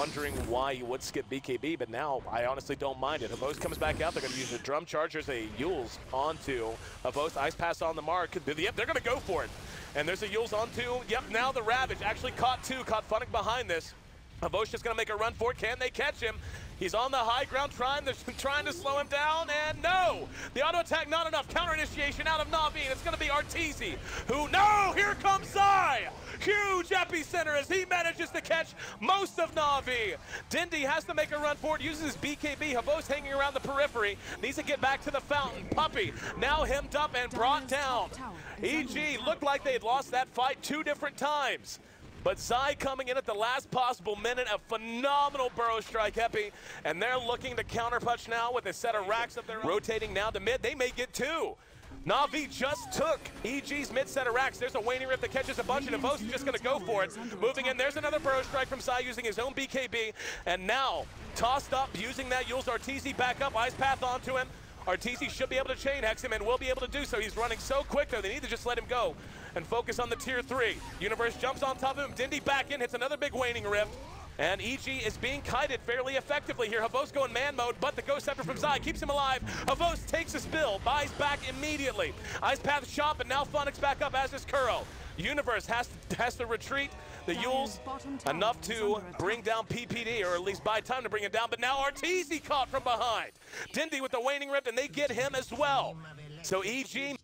wondering why you would skip BKB, but now I honestly don't mind it. Havos comes back out. They're going to use the drum chargers, a Yules onto Havos. Ice pass on the mark. Yep, they're going to go for it. And there's a Yules onto, yep, now the Ravage. Actually caught two, caught Funnick behind this. Havos just going to make a run for it. Can they catch him? He's on the high ground trying to slow him down, and no! The auto attack not enough. Counter initiation out of Na'Vi, and it's going to be Arteezy, who, no! Here comes Zai! Huge epicenter as he manages to catch most of Na'Vi. Dindy has to make a run for it, uses his BKB. Havos hanging around the periphery, needs to get back to the fountain. Puppey now hemmed up and brought down. EG looked like they had lost that fight 2 different times. But Zai coming in at the last possible minute, a phenomenal burrow strike epi, and they're looking to counterpunch now with a set of racks up there. Rotating now to mid, they may get 2. Na'Vi just took EG's mid set of racks. There's a waning rip that catches a bunch, and Havos is just going to go for it. Moving in, there's another burrow strike from Zai using his own BKB, and now tossed up using that Yules. Arteezy back up, Ice Path onto him. Arteezy should be able to chain hex him and will be able to do so. He's running so quick though, they need to just let him go and focus on the tier 3. Universe jumps on top of him, Dindy back in, hits another big waning rift. And EG is being kited fairly effectively here. Havos going man mode, but the Ghost Scepter from Zai keeps him alive. Havos takes a spill, buys back immediately. Ice Path shot, but now Funnick's back up, as is Kuro. Universe has to retreat. The Yules enough to bring down PPD, or at least buy time to bring him down, but now Arteezy caught from behind. Dindy with the waning rift, and they get him as well. So EG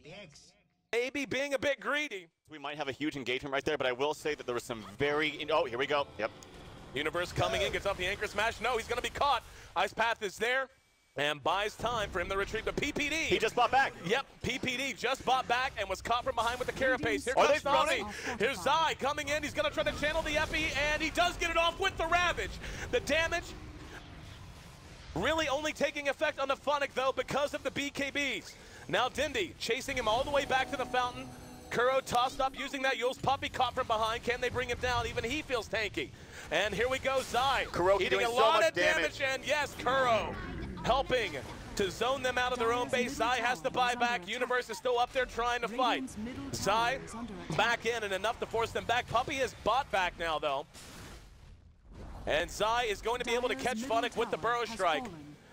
maybe being a bit greedy. We might have a huge engagement right there, but I will say that there was some very, oh, here we go, yep. Universe coming in, gets off the anchor smash. No, he's gonna be caught. Ice Path is there and buys time for him to retreat, but PPD. He just bought back. Yep, PPD just bought back and was caught from behind with the carapace. Here comes Na'Vi. Here's Zai coming in. He's gonna try to channel the epi, and he does get it off with the Ravage. The damage really only taking effect on the Funnick though because of the BKBs. Now Dindy chasing him all the way back to the fountain. Kuro tossed up using that Yules. Puppey caught from behind. Can they bring him down? Even he feels tanky. And here we go, Zai. Kuro eating a lot of damage, and yes, Kuro helping to zone them out of their own base. Zai has to buy back. Universe is still up there trying to fight. Zai back in and enough to force them back. Puppey is bought back now, though. And Zai is going to be able to catch Funnick with the burrow strike.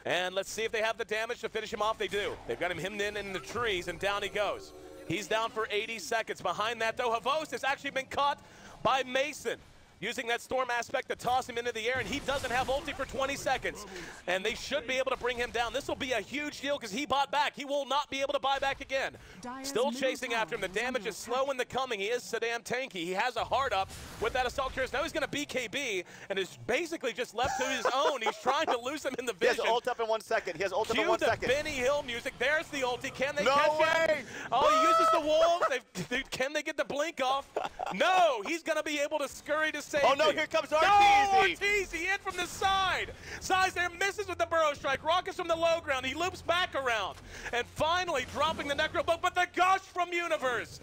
And let's see if they have the damage to finish him off. They do. They've got him hemmed in the trees, and down he goes. He's down for 80 seconds. Behind that, though, Havos has actually been caught by Mason, using that storm aspect to toss him into the air, and he doesn't have ulti for 20 seconds. And they should be able to bring him down. This will be a huge deal because he bought back. He will not be able to buy back again. Still chasing after him. The damage is slow in the coming. He is so damn tanky. He has a hard up with that Assault Cures. Now he's going to BKB and is basically just left to his own. He's trying to lose him in the vision. He has ult up in 1 second. He has ult up in 1 second. Cue the Benny Hill music. There's the ulti. Can they catch way. him? Oh, he uses the wolves. Can they get the blink off? No, he's going to be able to scurry to safety. Oh no, here comes Arteezy. No, Arteezy in from the side. Zai's there, misses with the burrow strike. Rockets from the low ground. He loops back around. And finally dropping the necro book, but the gush from Universe.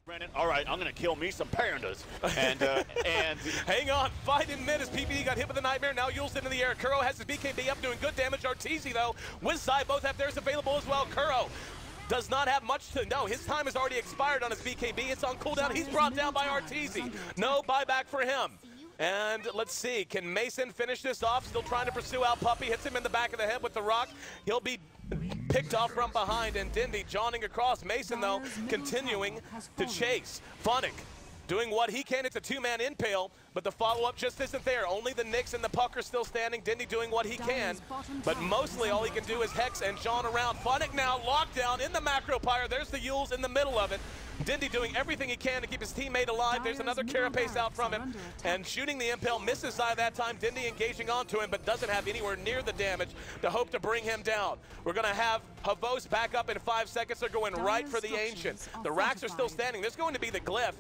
Brandon, all right, I'm going to kill me some pandas. And hang on, fight in mid as PPD got hit with the Nightmare. Now Yules into the air. Kuro has his BKB up, doing good damage. Arteezy, though, with Zai, both have theirs available as well. Kuro does not have much to know. His time has already expired on his BKB. It's on cooldown. He's brought down by Arteezy. No buyback for him. And let's see, can Mason finish this off? Still trying to pursue out Puppey. Hits him in the back of the head with the rock. He'll be picked off from behind, and Dindy jawing across. Mason, though, continuing to chase. Funnick doing what he can. It's a 2-man impale, but the follow-up just isn't there. Only the Nyx and the Puck are still standing. Dindy doing what he can, but mostly all he can do is hex and jawn around. Funnick now locked down in the macro pyre. There's the Yules in the middle of it. Dindy doing everything he can to keep his teammate alive. There's another carapace out from him, and shooting the impale, misses Zai that time. Dindy engaging onto him, but doesn't have anywhere near the damage to hope to bring him down. We're gonna have Havos back up in 5 seconds. They're going right for the Ancient. The racks are still standing. There's going to be the glyph.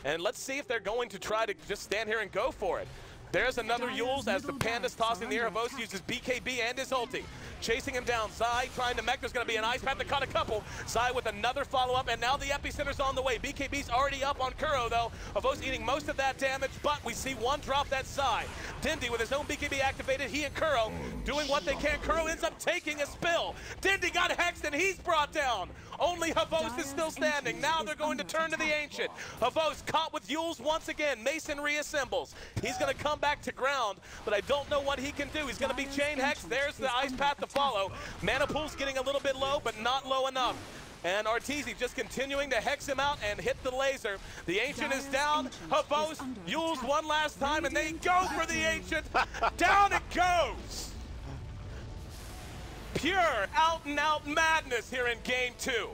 And let's see if they're going to try to just stand here and go for it. There's another Yules as the Panda's tossing the air. Havos uses BKB and his ulti. Chasing him down. Zai trying to mech. There's going to be an Ice Path that caught a couple. Zai with another follow-up, and now the epicenter's on the way. BKB's already up on Kuro, though. Havos eating most of that damage, but we see one drop that Zai. Dindy with his own BKB activated. He and Kuro doing what they can. Kuro ends up taking a spill. Dindy got hexed, and he's brought down. Only Havos is still standing. Now they're going to turn to the Ancient. Havos caught with Yules once again. Mason reassembles. He's going to come back to ground, but I don't know what he can do. He's going to be chain hex. There's the ice path to follow. Mana pool's getting a little bit low, but not low enough. And Arteezy just continuing to hex him out and hit the laser. The Ancient is down. Havos Yules one last time, and they go for the Ancient. Down it goes. Pure out-and-out madness here in Game 2.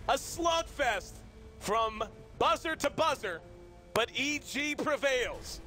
A slugfest from buzzer to buzzer, but EG prevails.